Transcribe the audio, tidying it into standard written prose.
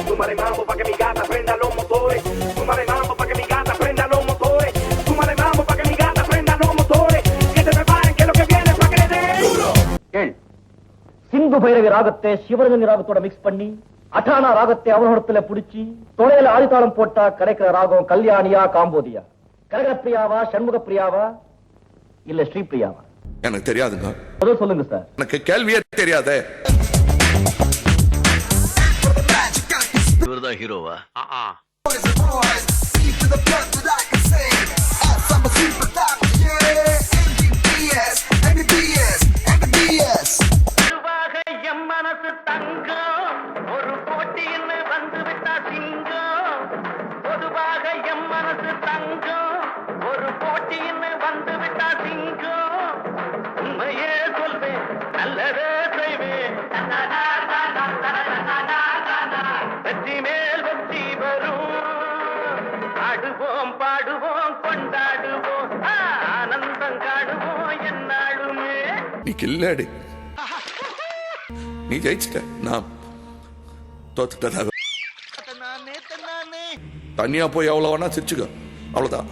Súmale mambo pa' que mi gata prenda los motores. Súmale mambo pa' que mi gata prenda los motores. Súmale mambo pa' que mi gata prenda los motores. Que se preparen que lo que viene es pa' que le den. Sindhu Bhairavi ராகத்தை Sivaranjani ராகத்தோட mix பண்ணி அட்டானா ராகத்தை அவனோடத்துல புடிச்சு தொலைல ஆதித்தாளம் போட்டா கிடைக்கிற ராகம் கல்யாணியா காம்போதியா, கனகப்பிரியாவா சண்முக பிரியாவா இல்ல ஸ்ரீபிரியாவா? எனக்கு தெரியாதுங்க. அத சொல்லுங்க சார். எனக்கு கேள்வியே தெரியாதே. இவர்தான் ஹீரோவா? மனசு தங்கம் ஒரு போட்டியில் வந்து விட்டா சிங்கம். பொதுவாக எம் மனசு தங்கம் ஒரு போட்டியில் வந்து விட்டா சிங்கம். உண்மையே சொல்வேன் நல்லதே செய்வேன். வெற்றி மேல் வெற்றி வரும். ஆடுவோம் பாடுவோம் கொண்டாடுவோம் ஆனந்தம் காடுவோம் என்னாலுமே. நீ கில்லாடி, நீ ஜெயிச்சிட்ட, நான் தோத்துட்டதாக. தனியா போய் எவ்வளவு வேணா சிரிச்சுக்க, அவ்வளவுதான்.